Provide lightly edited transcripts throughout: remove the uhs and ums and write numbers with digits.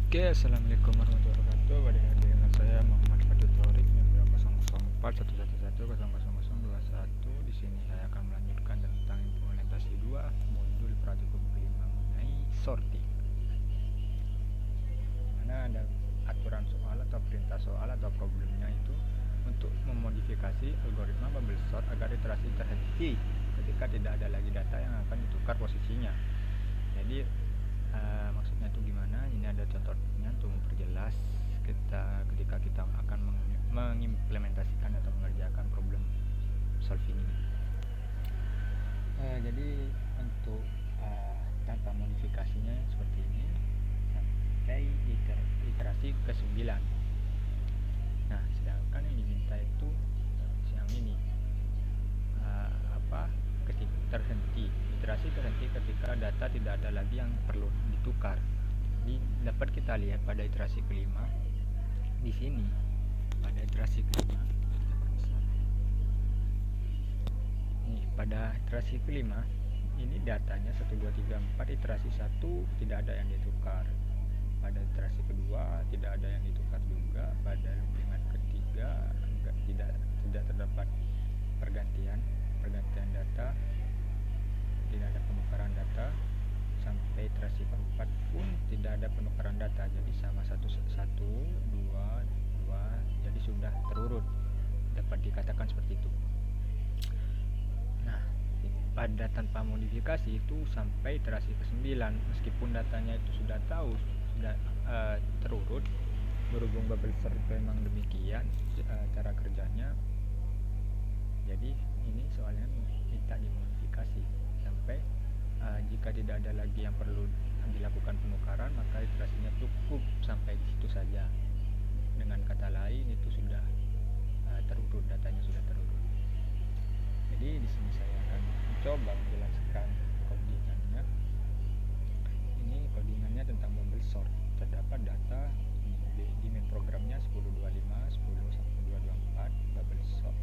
Oke, assalamualaikum warahmatullahi wabarakatuh. Balik lagi dengan saya Muhammad Fadil Torik 000411100021. Di sini saya akan melanjutkan tentang implementasi 2 modul praktikum kelima mengenai sorting. Mana ada aturan soal atau perintah soal atau problemnya itu untuk memodifikasi algoritma bubble sort agar iterasi terhenti ketika tidak ada lagi data yang akan ditukar posisinya. Jadi maksudnya itu gimana? Ini ada contohnya untuk memperjelas ketika kita akan mengimplementasikan atau mengerjakan problem solving ini. Jadi untuk tanpa modifikasinya seperti ini sampai iterasi ke-9. Nah, sedangkan yang diminta itu yang ini apa? Terhenti. Iterasi terhenti ketika data tidak ada lagi yang perlu ditukar. Ini dapat kita lihat pada iterasi kelima di sini. Pada iterasi kelima, nih pada iterasi kelima ini datanya 1 2 3 4, iterasi 1 tidak ada yang ditukar. Pada iterasi kedua tidak ada yang ditukar juga. Pada loopingan ketiga tidak terdapat pergantian data, tidak ada penukaran data. Sampai iterasi keempat pun tidak ada penukaran data, jadi sama 1 1 2 2, jadi sudah terurut, dapat dikatakan seperti itu. Nah, pada tanpa modifikasi itu sampai iterasi ke-9, meskipun datanya itu sudah tahu, sudah terurut, berhubung bubble sort memang demikian cara kerjanya. Jadi ini soalnya minta dimodifikasi sampai jika tidak ada lagi yang perlu dilakukan penukaran, maka iterasinya cukup sampai di situ saja. Dengan kata lain itu sudah terurut, datanya sudah terurut. Jadi di sini saya akan mencoba menjelaskan codingannya. Ini codingannya tentang bubble sort. Terdapat data di main programnya 1025, 10 sampai 224 bubble sort.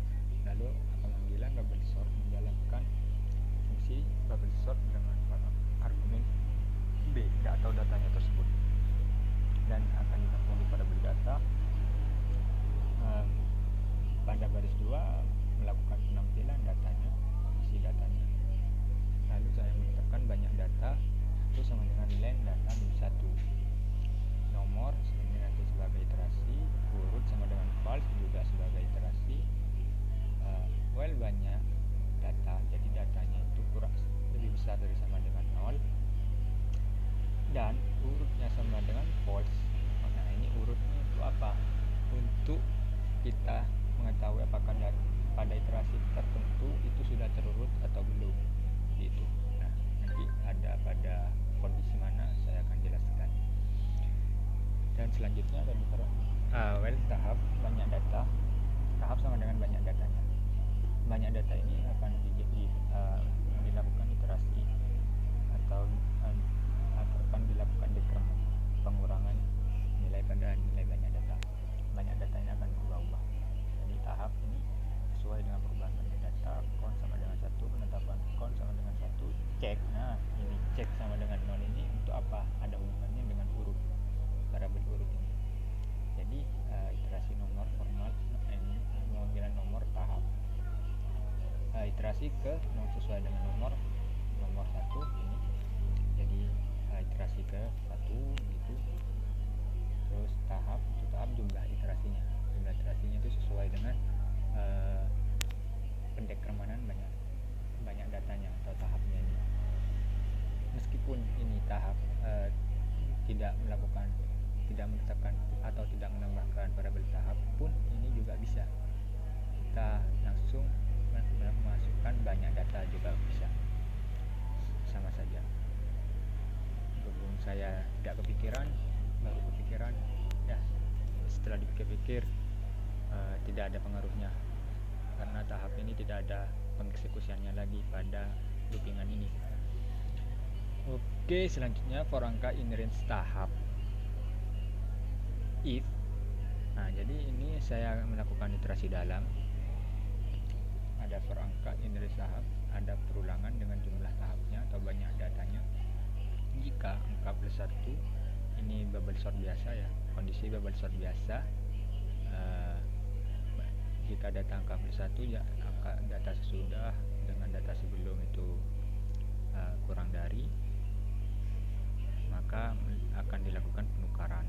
Lalu pemanggilan bubble sort menjalankan fungsi bubble sort dengan argumen B atau datanya tersebut, dan akan ditampung di variabel data. Pada baris 2 melakukan penampilan datanya, isi datanya. Lalu saya menetapkan banyak data itu sama dengan len data min 1. Nomor nanti sebagai iterasi, urut sama dengan false juga sebagai iterasi. While banyak data, jadi datanya itu kurang lebih besar dari sama dengan 0, dan urutnya sama dengan false. Nah, ini urutnya itu apa? Untuk kita mengetahui apakah pada iterasi tertentu itu sudah terurut atau belum gitu. Nah, nanti ada pada kondisi mana saya akan jelaskan. Dan selanjutnya ada well tahap banyak data. Tahap sama dengan banyak datanya. Banyak data ini akan dilakukan iterasi atau akan dilakukan decrement, pengurangan nilai pada nilai banyak data. Banyak data ini akan berubah-ubah. Jadi tahap ini sesuai dengan perubahan banyak data. Count sama dengan 1, penetapan count sama dengan 1, cek. Nah, ini cek sama dengan 0 ini untuk apa? Ada hubungannya dengan urut, variabel urut ini. Jadi iterasi nomor format ini pemanggilan nomor tahap, iterasi ke sesuai dengan nomor 1 ini. Jadi iterasi ke 1 gitu. Terus tahap, untuk tahap jumlah iterasinya itu sesuai dengan pendekremanan banyak datanya atau tahapnya ini. Meskipun ini tahap tidak menetapkan atau tidak menambahkan variabel tahap pun, ini juga bisa kita langsung memasukkan banyak data juga bisa, sama saja. Berhubung saya tidak baru kepikiran ya, setelah dipikir-pikir tidak ada pengaruhnya karena tahap ini tidak ada pengeksekusiannya lagi pada loopingan ini. Oke, selanjutnya for angka in range tahap if. Nah, jadi ini saya melakukan iterasi dalam. Ada for angka in range tahap, ada perulangan dengan jumlah tahapnya atau banyak datanya. Jika angka plus 1 ini bubble sort biasa ya, kondisi bubble sort biasa. eh, Jika data angka +1 ya angka data sesudah dengan data sebelum itu kurang dari, maka akan dilakukan penukaran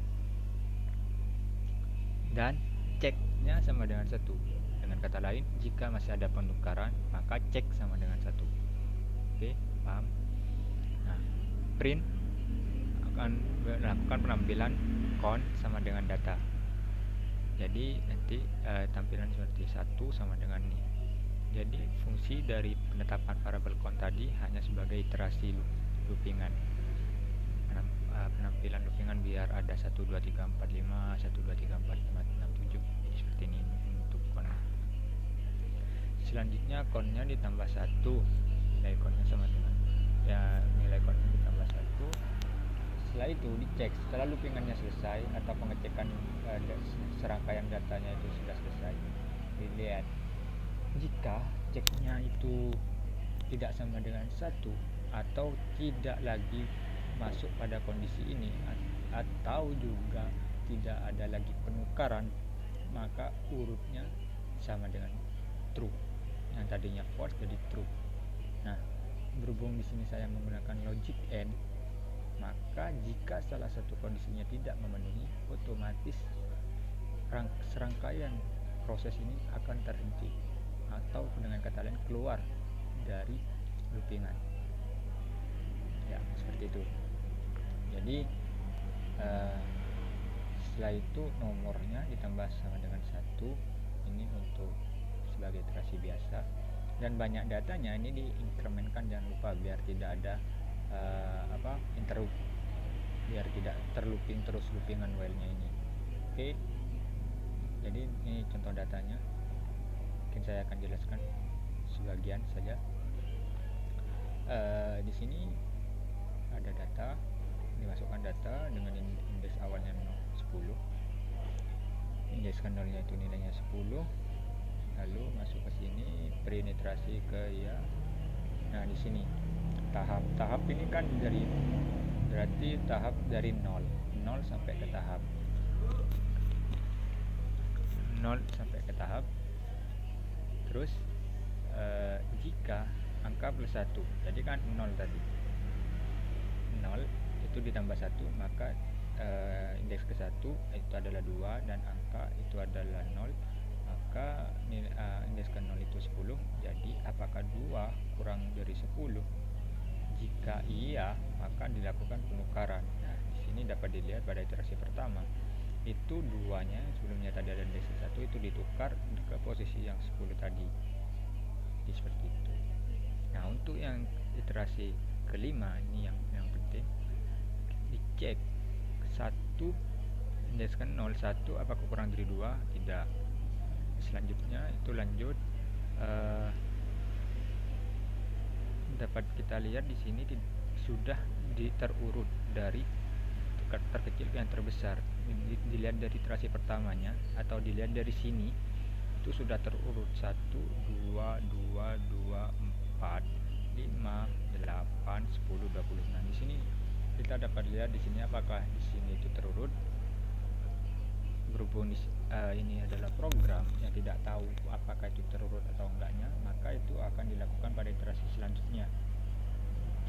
dan ceknya sama dengan 1. Dengan kata lain, jika masih ada penukaran maka cek sama dengan 1. Oke, paham? Nah, print akan melakukan penampilan count sama dengan data. Jadi nanti tampilan seperti 1 sama dengan ini. Jadi fungsi dari penetapan variabel count tadi hanya sebagai iterasi loopingan. Penampilan loopingan biar ada 1 2 3 4 5 1 2 3 4 5 6 7. Jadi seperti ini untuk count. Selanjutnya countnya ditambah 1. Nilai countnya sama dengan nilai countnya ditambah 1. Setelah itu dicek, setelah loopingannya selesai atau pengecekan serangkaian datanya itu sudah selesai, dilihat jika ceknya itu tidak sama dengan 1 atau tidak lagi masuk pada kondisi ini atau juga tidak ada lagi penukaran, maka urutnya sama dengan true. Yang tadinya false jadi true. Nah, berhubung di sini saya menggunakan logic AND, maka jika salah satu kondisinya tidak memenuhi, otomatis serangkaian proses ini akan terhenti atau dengan kata lain keluar dari loopingan. Ya, seperti itu. Jadi setelah itu nomornya ditambah sama dengan 1. Ini untuk sebagai iterasi biasa, dan banyak datanya ini diinkremenkan, jangan lupa biar tidak ada interrupt, biar tidak terlooping terus loopingan while-nya ini. Oke. Jadi ini contoh datanya. Mungkin saya akan jelaskan sebagian saja. Di sini ada data, dimasukkan data dengan indeks awalnya 10. Indeks nolnya itu nilainya 10. Lalu masuk ke sini, print iterasi ke ya. Nah, di sini tahap ini kan berarti tahap dari 0 sampai ke tahap 0 sampai ke tahap. Terus jika angka +1, jadi kan 0 tadi, 0 itu ditambah 1, maka indeks ke 1 itu adalah 2 dan angka itu adalah 0, maka indeks ke 0 itu 10. Jadi apakah 2 kurang dari 10? Jika iya, maka dilakukan penukaran. Nah, di sini dapat dilihat pada iterasi pertama itu 2-nya sebelumnya tadi ada indeks 1 itu ditukar ke posisi yang 10 tadi. Jadi seperti itu. Nah, untuk yang iterasi kelima ini yang penting dicek 1 indeks ke 0 1 apakah kurang dari 2? Tidak. Selanjutnya itu lanjut, dapat kita lihat di sini sudah terurut dari terkecil ke yang terbesar. Dilihat dari iterasi pertamanya atau dilihat dari sini itu sudah terurut 1 2 2 2 4 5 8 10 20. Nah, di sini kita dapat lihat di sini apakah di sini itu terurut. Berhubung ini adalah program yang tidak tahu apakah itu terurut atau enggaknya, maka itu akan dilakukan pada iterasi selanjutnya.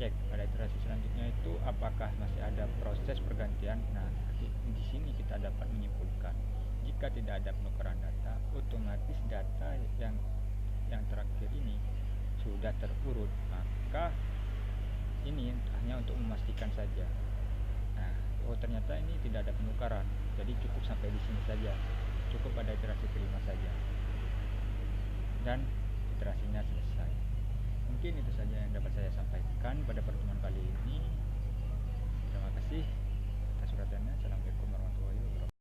Cek pada iterasi selanjutnya itu apakah masih ada proses pergantian. Nah, di sini kita dapat menyimpulkan jika tidak ada penukaran data, otomatis data yang terakhir ini sudah terurut, maka ini hanya untuk memastikan saja. Nah, ternyata ini tidak ada penukaran, jadi cukup sampai di sini saja, cukup pada iterasi kelima saja, dan iterasinya selesai. Mungkin itu saja yang dapat saya sampaikan pada pertemuan kali ini. Terima kasih atas perhatiannya. Assalamualaikum warahmatullahi wabarakatuh.